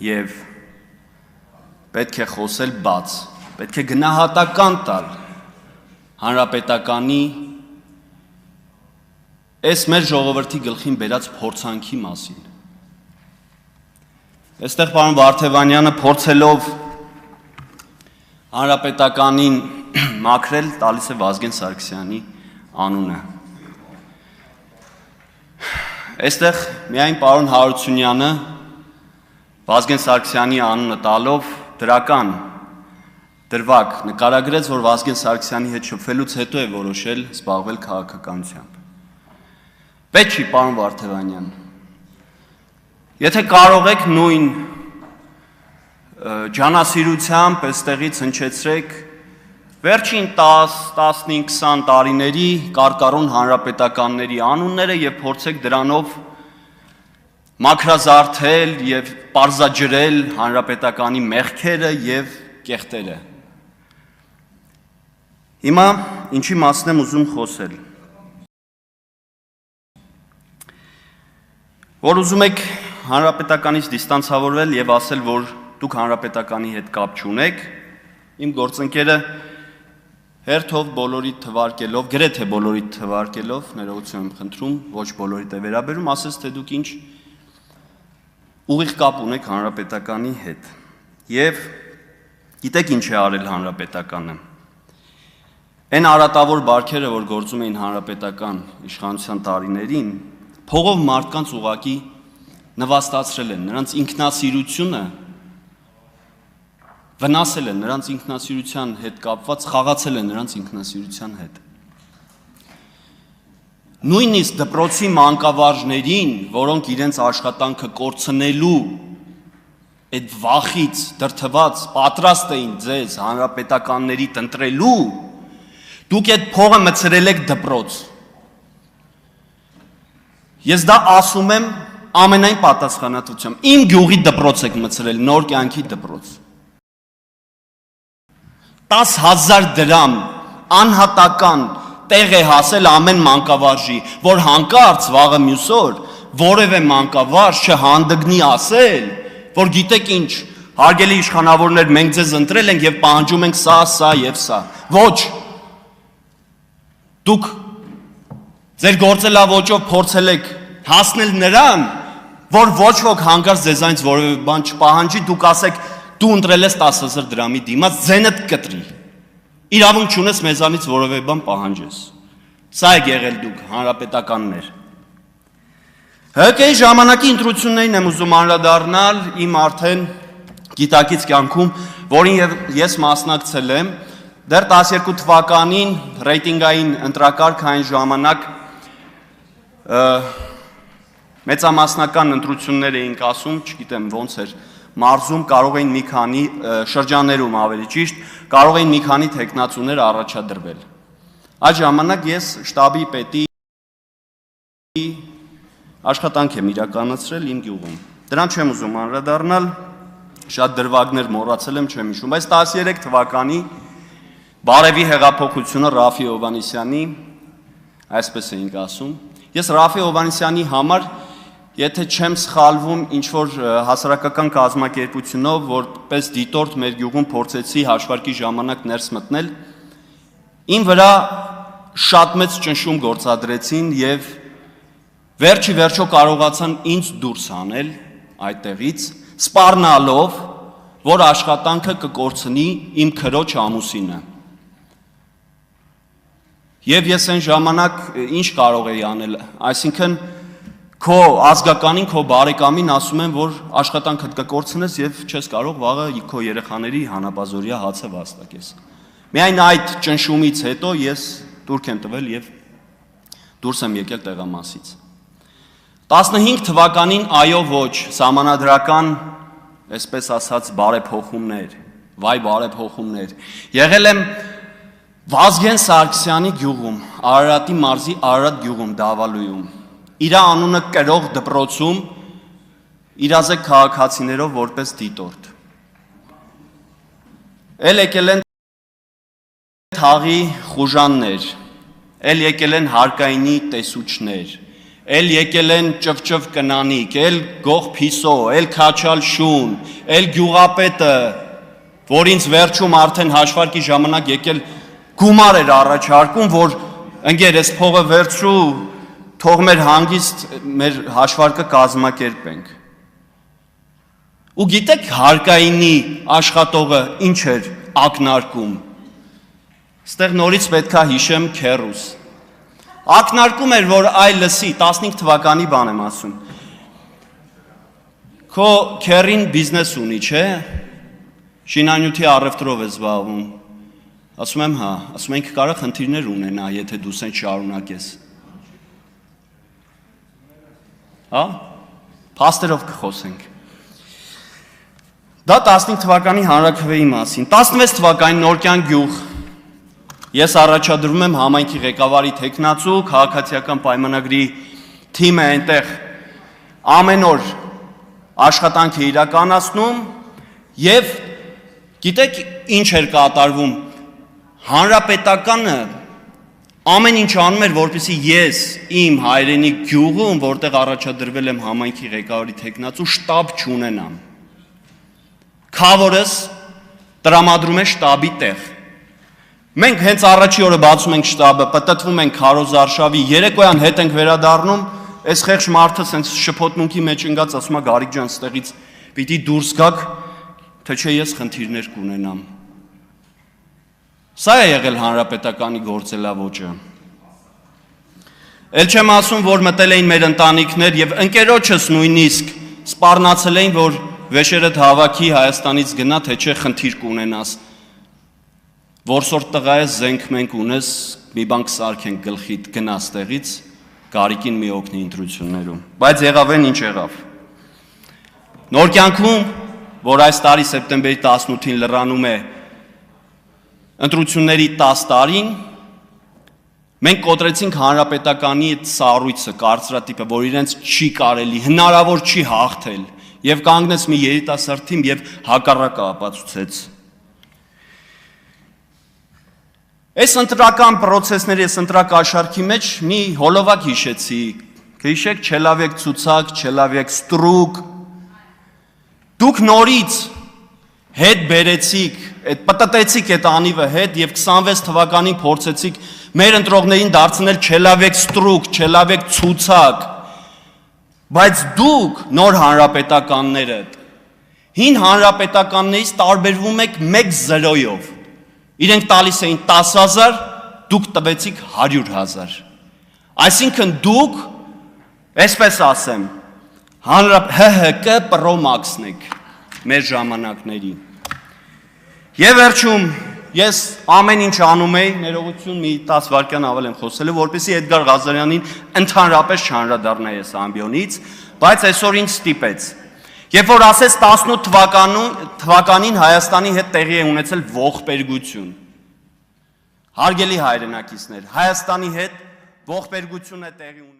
եւ պետք է խոսել բաց, պետք է գնահատական տալ հանրապետականի այս մեր ժողովրդի գլխին բերած փորձանքի մասին։ Այստեղ պարոն Վարդևանյանը փորձելով հանրապետականին մաքրել տալիս է Վազգեն Սարգսյանի անունը։ Այստեղ միայն պարոն Հարությունյանը Վազգեն Սարգսյանի անունը տալով դրական դրվագ նկարագրեց, որ Վազգեն Սարգսյանի հետ շփվելուց հետո է որոշել զբաղվել քաղաքականությամբ։ Պետք չի, պարոն Վարդևանյան, եթե կարող եք նույն ջանասիրությամբ այստեղից հնչեցրեք վերջին 10-15-20 տարիների կարկառուն հանրապետականների անունները եւ փորձեք դրանով մաքրազարդել եւ պարզաջրել հանրապետականի մեղքերը եւ կեղտերը։ Հիմա ինչի մասին եմ ուզում խոսել։ Որ ուզում եք հանրապետականից դիստանցավորվել եւ ասել, որ դուք հանրապետականի հետ կապ չունեք, իմ գործընկերը հերթով բոլորիդ թվարկելով, գրեթե բոլորիդ թվարկելով, ներողություն եմ խնդրում, ոչ բոլորիդ է վերաբերում, ասես թե դուք ինչ ուղիղ կապ ունեք հանրապետականի հետ։ Եվ գիտեք ինչ է արել հանրապետականը։ Այն արատավոր բարքերը, որ գործում էին հանրապետական իշխանության տարիներին, փողով մարդկանց ուղակի նվաստացրել են, նրանց ինքնասիրությունը վնասել են, նրանց ինքնասիրության հետ կապված խաղացել են նրանց ինքնասիրության հետ։ Նույնիսկ դպրոցի մանկավարժներին, որոնք իրենց աշխատանքը կորցնելու այդ վախից դրդված պատրաստ էին ձեզ հանրապետականների տնտրելու, դուք այդ փողը մցրել եք դպրոց։ Ես դա ասում եմ ամենայն պատասխանատվությամբ։ Իմ գյուղի դպրոց եք մցրել, Նոր կյանքի դպրոց։ 10,000 դրամ անհատական տեղ է հասել ամեն մանկավարժի, որ հանկարծ վաղը մյուս օր որևէ մանկավարժ չհանդգնի ասել, որ գիտեք ինչ, հարգելի իշխանավորներ, մենք ձեզ ընտրել ենք եւ պահանջում ենք սա եւ սա։ Ոչ։ Դուք ձեր գործելավոճով փորձել եք հասնել նրան, որ ոչ ոք հանկարծ ձեզանից որևէ բան չպահանջի, դուք ասեք դու ընտրել ես 10,000 դրամի դիմաց, ձենդ կտրի։ Իրավունք չունես մեզանից որևէ բան պահանջես։ Սա է եղել դուք հանրապետականներ։ ՀԿ-ի ժամանակի ընտրություններին եմ ուզում անդրադառնալ իմ արդեն գիտակից կյանքում, որին ես մասնակցել եմ, դեռ 12 թվականին ռեյտինգային ընտրակարգ այն ժամանակ մեծամասնական ընտրություններ էինք ասում, չգիտեմ ոնց էր, մարզում կարող էին մի քանի շրջաններում ավելի ճիշտ, կարող էին մի քանի թեկնածուներ առաջադրվել։ Այդ ժամանակ ես շտաբի պետի աշխատանք եմ իրականացրել իմ գյուղում։ Դրան չեմ ուզում անդրադառնալ, շատ դրվագներ մոռացել եմ, չեմ հիշում, բայց 13 թվականի Բարևի հեղափոխությունը Ռաֆի Հովհաննիսյանի, այսպես էինք ասում, ես Ռաֆի Հովհաննիսյանի համար, եթե չեմ սխալվում ինչ-որ հասարակական կազմակերպությունով, որպես դիտորդ մեր գյուղում փորձեցի հաշվարկի ժամանակ ներս մտնել, իմ վրա շատ մեծ ճնշում գործադրեցին եւ վերջի վերջո կարողացան ինձ դուրս անել այդտեղից, սպառնալով, որ աշխատանքը կկորցնի իմ քրոջ ամուսինը։ Եվ ես այն ժամանակ ինչ կարող էի անել, այսինքն քո ազգականին, քո բարեկամին ասում եմ, որ աշխատանքդ կկորցնես եւ չես կարող վաղը քո երեխաների հանապազորյա հացը վաստակես։ Միայն այդ ճնշումից հետո ես դուրք եմ տվել եւ դուրս եմ եկել տեղամասից։ 15 թվականին այո ոչ, սահմանադրական, այսպես ասած, բարեփոխումներ, վայ բարեփոխումներ։ Եղել եմ Վազգեն Սարգսյանի գյուղում, Արարատի մարզի Արարատ գյուղում, Դավալույում, իր անունը կրող դպրոցում, իրազեկ քաղաքացիներով որպես դիտորդ։ Էլ եկել են թաղի խուժաններ, էլ եկել են հարկայինի տեսուչներ, էլ եկել են ճվճվ կնանիկ, էլ գող փիսո, էլ քաչալ շուն, էլ գյուղապետը, որ ինձ վերջում արդեն հաշվարկի ժամանակ եկել գումար էր առաջարկում, որ ընկեր ես փողը վերցրու, թող մեր հանգիստ մեր հաշվարկը կազմակերպենք։ Ու գիտեք հարկայինի աշխատողը ինչ էր ակնարկում։ Ստեղ նորից պետքա հիշեմ քեռուս։ Ակնարկում էր, որ այ լսի, 15 թվականի բան եմ ասում։ Քո քեռին բիզնես ունի, չէ՞։ Շինանյութի առևտրով է զբաղվում։ Ասում եմ, հա, ասում ենք կարող խնդիրներ ունենա, եթե դու սենց շարունակես։ Հա։ Փաստերով կխոսենք։ Դա 15 թվականի հանրաքվեի մասին։ 16 թվականին Նորկյան գյուղ ես առաջադրում եմ համայնքի ղեկավարի թեկնածու, քաղաքացիական պայմանագրի թիմը այնտեղ ամեն օր աշխատանք է իրականացնում եւ գիտեք ինչ էր կատարվում։ Հանրապետականը ամեն ինչ անում էր, որպեսզի ես իմ հայրենի գյուղում, որտեղ առաջադրվել եմ համայնքի ղեկավարի թեկնածու, շտաբ չունենամ։ Քավորս տրամադրում է շտաբի տեղ։ Մենք հենց առաջի օրը բացում ենք շտաբը, պտտվում ենք քարոզարշավի, երեկոյան հետ ենք վերադառնում, այս խեղճ մարդը սենց շփոթմունքի մեջ ընկած ասում է Գարիկ ջան, ստեղից պիտի դուրս գաք, թե չէ ես խնդիրներ կունենամ։ Սա է եղել հանրապետականի գործելավոճը։ Էլ չեմ ասում, որ մտել էին մեր ընտանիքներ եւ ընկերոջս նույնիսկ սպառնացել էին, որ վեշերդ հավաքի Հայաստանից գնա, թե չէ խնդիր կունենաս։ Որսորդ տղա ես, զենք մենք ունես, մի բան կսարքենք գլխիդ, գնա ստեղից, Գարիկին մի օգնի ընտրություններում։ Բայց եղավ են ինչ եղավ։ Նոր կյանքում, որ այս տարի սեպտեմբերի 18-ին լրանում է ընտրությունների 10 տարին, մենք կոտրեցինք հանրապետականի սառույցը, կարծրատիպը, որ իրենց չի կարելի, հնարավոր չի հաղթել, եւ կանգնեց մի երիտասարդ թիմ եւ հակառակը ապացուցեց։ Այս ընտրական պրոցեսների, այս ընտրակաշարքի մեջ մի հոլովակ հիշեցի, կհիշեք Չելավեկ ցուցակ, Չելավեկ ստրուկ, դուք նորից հետ բերեցիք, պտտեցիք այդ անիվը հետ եւ 26 թվականին փորձեցիք մեր ընտրողներին դարձնել Չելավեկ ստրուկ, Չելավեկ ցուցակ, բայց դուք նոր հանրապետականները, հին հանրապետականներից տարբերվում եք 1-0-ով, իրենք տալիս էին 10,000, դուք տվեցիք 100,000, այսինքն դուք, այսպես ասեմ, ՀՀԿ պրոմաքսն եք մեր ժամանակների։ Եվ վերջում ես ամեն ինչ անում էի, ներողություն մի 10 վայրկյան ավել եմ խոսելու, որպեսզի Էդգար Ղազարյանին ընդհանրապես չանդրադառնայի այս ամբիոնից, բայց այսօր ինձ ստիպեց։ Երբ որ ասեց 18 թվականին Հայաստանի հետ տեղի է ունեցել ողբերգություն։ Հարգելի հայրենակիցներ, Հայաստանի հետ ողբերգություն է տեղի ունեցել